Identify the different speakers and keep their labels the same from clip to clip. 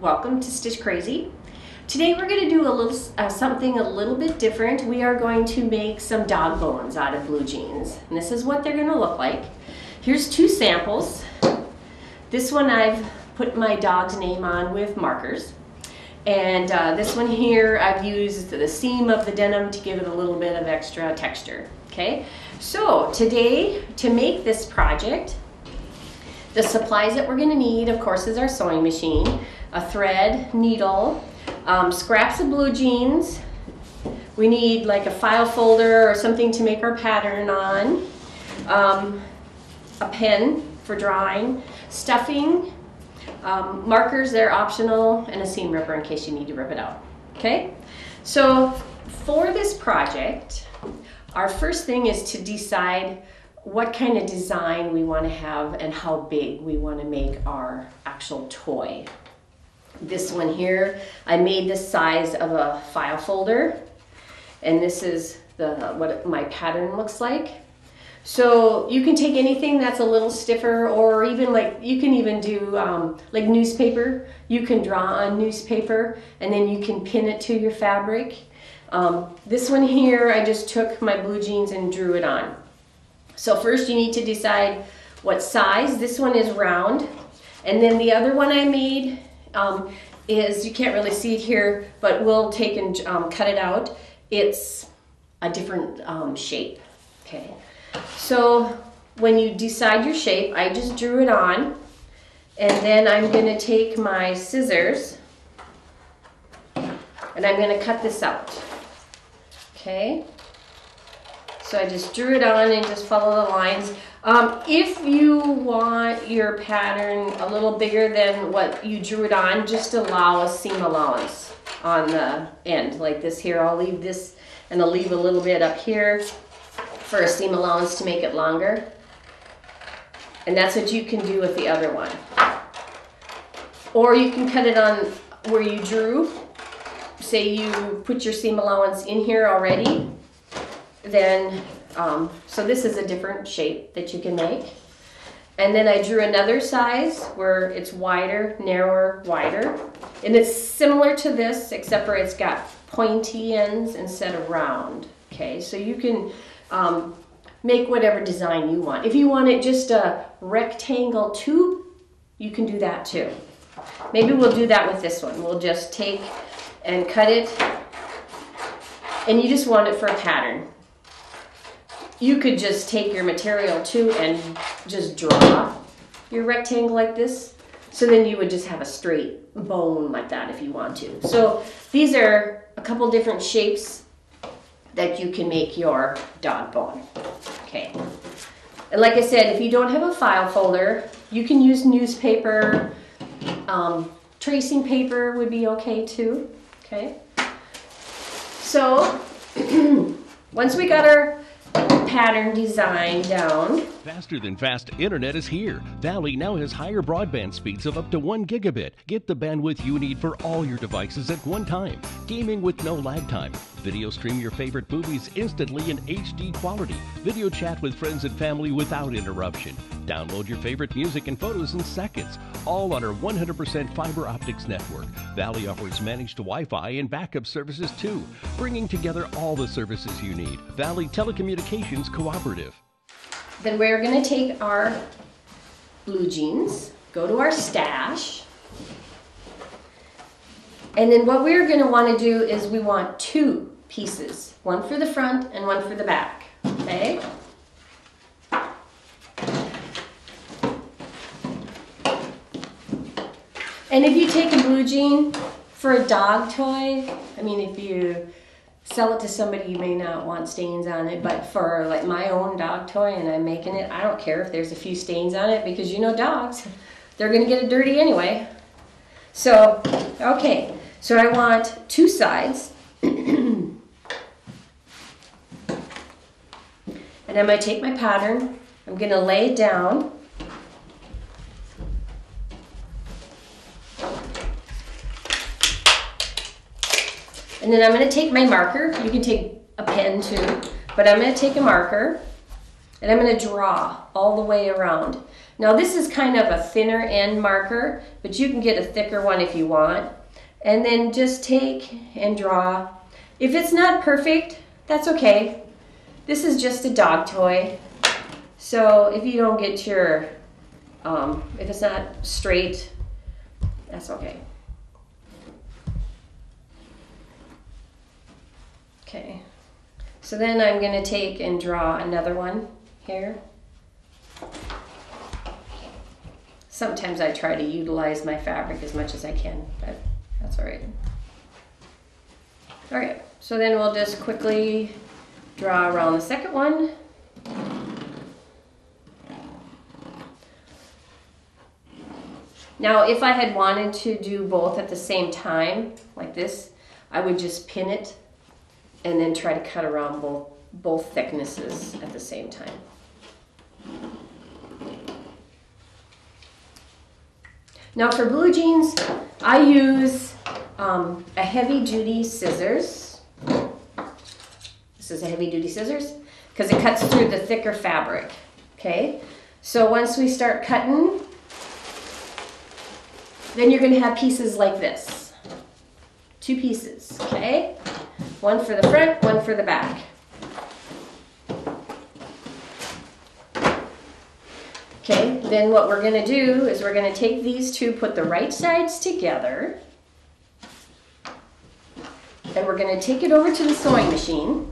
Speaker 1: welcome to Stitch Crazy. Today we're going to do a little something a little bit different. We are going to make some dog bones out of blue jeans. And this is what they're going to look like. Here's two samples. This one I've put my dog's name on with markers. And this one here I've used the seam of the denim to give it a little bit of extra texture. Okay, so today to make this project, the supplies that we're going to need, of course, is our sewing machine, a thread, needle, scraps of blue jeans. We need like a file folder or something to make our pattern on, a pen for drawing, stuffing, markers, they're optional, and a seam ripper in case you need to rip it out. Okay, so for this project, our first thing is to decide what kind of design we want to have and how big we want to make our actual toy. This one here, I made this size of a file folder, and this is what my pattern looks like. So you can take anything that's a little stiffer, or even like you can even do like newspaper. You can draw on newspaper and then you can pin it to your fabric. This one here, I just took my blue jeans and drew it on. So first you need to decide what size. This one is round, and then the other one I made is, you can't really see it here, but we'll take and cut it out. It's a different shape. Okay, so when you decide your shape, I just drew it on, and then I'm going to take my scissors and I'm going to cut this out. Okay, so I just drew it on and just follow the lines. If you want your pattern a little bigger than what you drew it on, just allow a seam allowance on the end, like this here. I'll leave this, and I'll leave a little bit up here for a seam allowance to make it longer. And that's what you can do with the other one. Or you can cut it on where you drew. Say you put your seam allowance in here already, then so this is a different shape that you can make. And then I drew another size where it's wider, narrower, wider, and it's similar to this except for it's got pointy ends instead of round. Okay, so you can make whatever design you want. If you want it just a rectangle tube, you can do that too. Maybe we'll do that with this one. We'll just take and cut it, and you just want it for a pattern. You could just take your material too and just draw your rectangle like this. So then you would just have a straight bone like that if you want to. So these are a couple different shapes that you can make your dog bone. Okay. And like I said, if you don't have a file folder, you can use newspaper. Tracing paper would be okay too. Okay. So once we got our pattern design down.
Speaker 2: Faster than fast internet is here. Valley now has higher broadband speeds of up to 1 gigabit. Get the bandwidth you need for all your devices at one time. Gaming with no lag time. Video stream your favorite movies instantly in HD quality. Video chat with friends and family without interruption. Download your favorite music and photos in seconds. All on our 100% fiber optics network. Valley offers managed Wi-Fi and backup services too, bringing together all the services you need. Valley Telecommunications Cooperative.
Speaker 1: Then we're going to take our blue jeans, go to our stash, and then what we're going to want to do is we want two pieces, one for the front and one for the back. Okay? And if you take a blue jean for a dog toy, I mean, if you sell it to somebody, you may not want stains on it, but for like my own dog toy and I'm making it, I don't care if there's a few stains on it, because you know dogs, they're going to get it dirty anyway. So, okay, so I want two sides. And I'm going to take my pattern, I'm going to lay it down. And then I'm going to take my marker. You can take a pen too, but I'm going to take a marker And I'm going to draw all the way around. Now this is kind of a thinner end marker, but you can get a thicker one if you want. And then just take and draw. If it's not perfect, that's okay. This is just a dog toy. So if you don't get your, if it's not straight, that's okay. Okay, so then I'm going to take and draw another one here. Sometimes I try to utilize my fabric as much as I can, but that's all right. All right, so then we'll just quickly draw around the second one. Now, if I had wanted to do both at the same time, like this, I would just pin it and then try to cut around both thicknesses at the same time. Now for blue jeans, I use a heavy-duty scissors. This is a heavy-duty scissors because it cuts through the thicker fabric, okay? So once we start cutting, then you're going to have pieces like this. 2 pieces, okay? One for the front, one for the back. Okay, then what we're going to do is we're going to take these two, put the right sides together, and we're going to take it over to the sewing machine.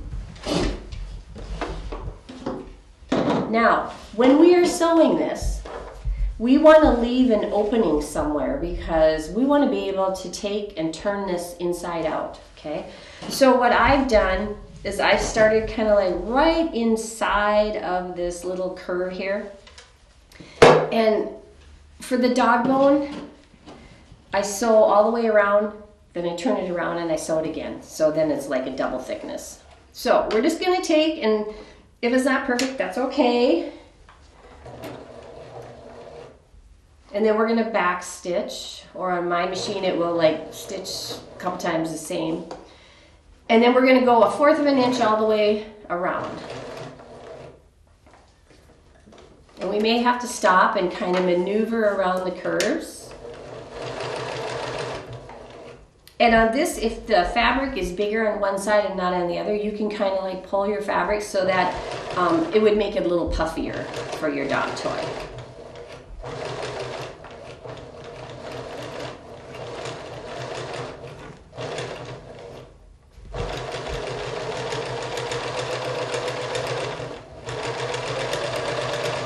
Speaker 1: Now, when we are sewing this, we want to leave an opening somewhere because we want to be able to take and turn this inside out, okay? So what I've done is I've started kind of like right inside of this little curve here. And for the dog bone, I sew all the way around, then I turn it around and I sew it again. So then it's like a double thickness. So we're just going to take, and if it's not perfect, that's okay. And then we're going to back stitch, or on my machine it will like stitch a couple times the same. And then we're going to go 1/4 of an inch all the way around. And we may have to stop and kind of maneuver around the curves. And on this, if the fabric is bigger on one side and not on the other, you can kind of like pull your fabric so that it would make it a little puffier for your dog toy.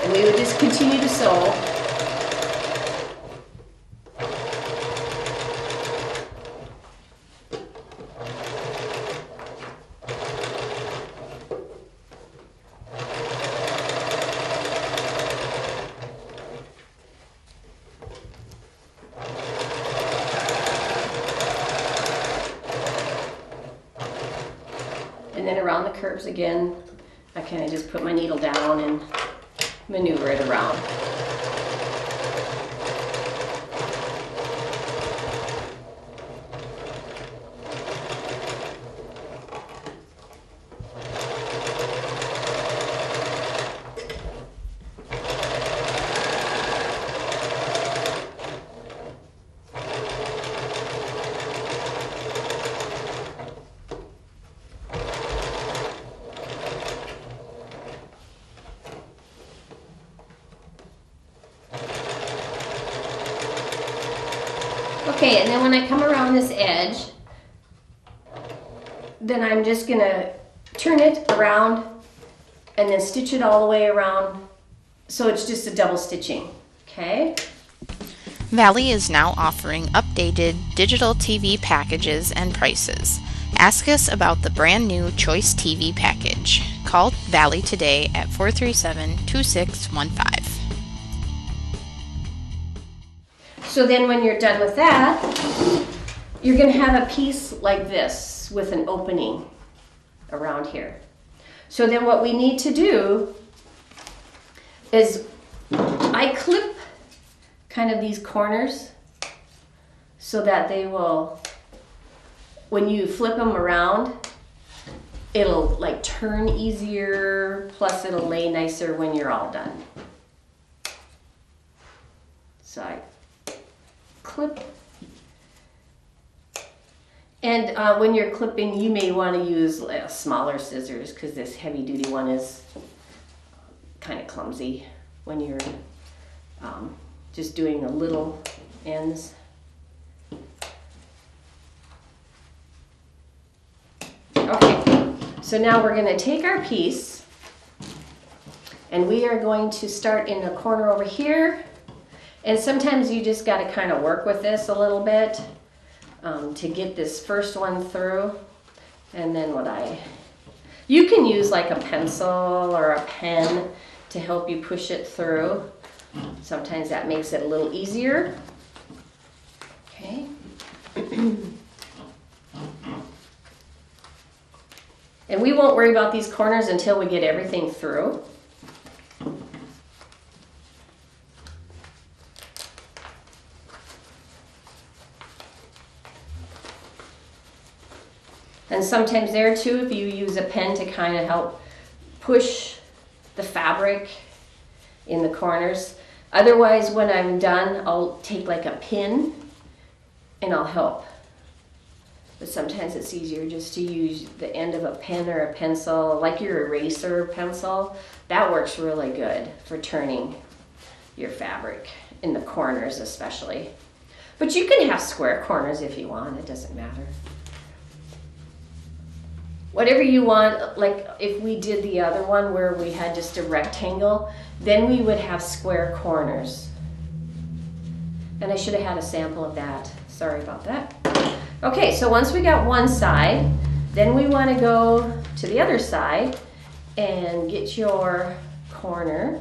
Speaker 1: And we would just continue to sew. And then around the curves again, I kind of just put my needle down and maneuver it around. Okay, and then when I come around this edge, then I'm just gonna turn it around and then stitch it all the way around so it's just a double stitching, okay?
Speaker 3: Valley is now offering updated digital TV packages and prices. Ask us about the brand new Choice TV package. Call Valley today at 437-2615.
Speaker 1: So then when you're done with that, you're going to have a piece like this with an opening around here. So then what we need to do is I clip kind of these corners so that they will, when you flip them around, it'll like turn easier, plus it'll lay nicer when you're all done. So I clip. And when you're clipping, you may want to use smaller scissors because this heavy duty one is kind of clumsy when you're just doing the little ends. Okay, so now we're going to take our piece and we are going to start in the corner over here. And sometimes you just got to kind of work with this a little bit to get this first one through. And then you can use like a pencil or a pen to help you push it through. Sometimes that makes it a little easier. Okay. And we won't worry about these corners until we get everything through. And sometimes there too, if you use a pen to kind of help push the fabric in the corners. Otherwise, when I'm done, I'll take like a pin and I'll help. But sometimes it's easier just to use the end of a pen or a pencil, like your eraser pencil. That works really good for turning your fabric in the corners especially. But you can have square corners if you want, it doesn't matter. Whatever you want, like if we did the other one where we had just a rectangle, then we would have square corners. And I should have had a sample of that. Sorry about that. Okay, so once we got one side, then we want to go to the other side and get your corner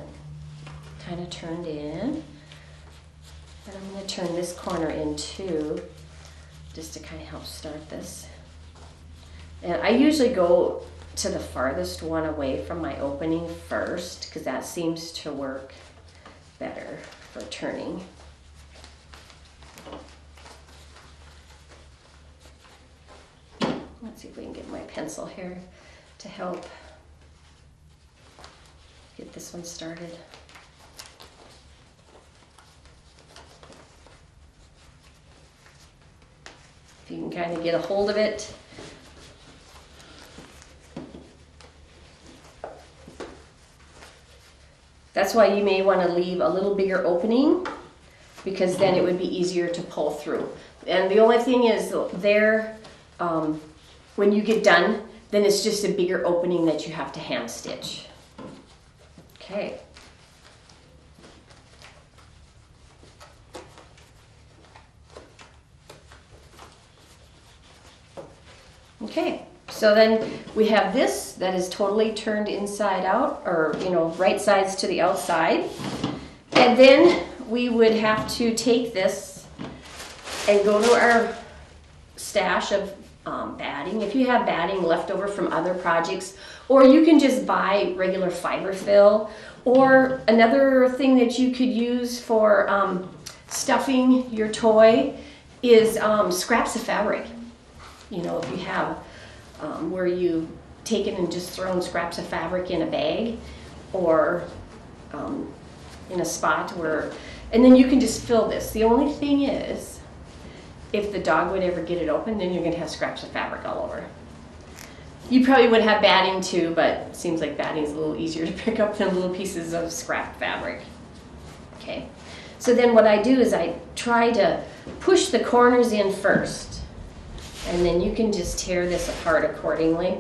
Speaker 1: kind of turned in. And I'm going to turn this corner in too, just to kind of help start this. And I usually go to the farthest one away from my opening first, because that seems to work better for turning. Let's see if we can get my pencil here to help get this one started. If you can kind of get a hold of it. That's why you may want to leave a little bigger opening, because then it would be easier to pull through. And the only thing is there, when you get done, then it's just a bigger opening that you have to hand stitch. Okay. Okay, so then we have this that is totally turned inside out, or right sides to the outside. And then we would have to take this and go to our stash of batting. If you have batting left over from other projects, or you can just buy regular fiber fill, or another thing that you could use for stuffing your toy is scraps of fabric. If you have where you take it and just thrown scraps of fabric in a bag, or in a spot where, and then you can just fill this. The only thing is, if the dog would ever get it open, then you're going to have scraps of fabric all over. You probably would have batting too, but it seems like batting is a little easier to pick up than little pieces of scrap fabric. Okay, so then what I do is I try to push the corners in first, and then you can just tear this apart accordingly.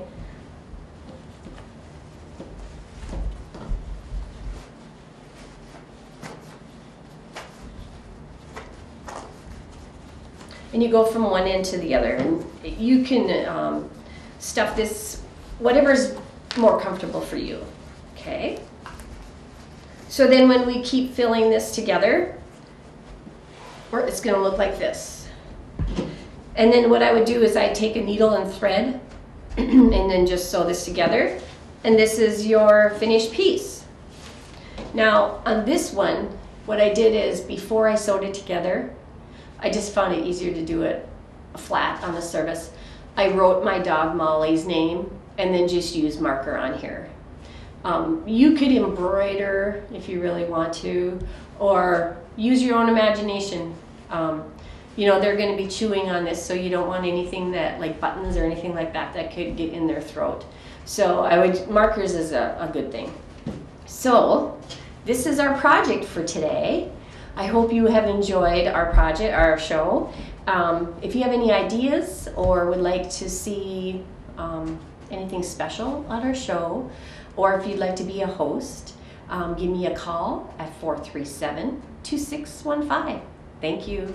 Speaker 1: And you go from one end to the other, and you can stuff this whatever's more comfortable for you. Okay, so then when we keep filling this together, it's going to look like this. And then what I would do is I take a needle and thread and then just sew this together, and this is your finished piece. Now on this one, what I did is, before I sewed it together, I just found it easier to do it flat on the surface. I wrote my dog Molly's name and then just use marker on here. You could embroider if you really want to, or use your own imagination. You know, they're going to be chewing on this, so you don't want anything that, like buttons or anything like that, that could get in their throat. So markers is a good thing. So this is our project for today. I hope you have enjoyed our show. If you have any ideas or would like to see anything special on our show, or if you'd like to be a host, give me a call at 437-2615. Thank you.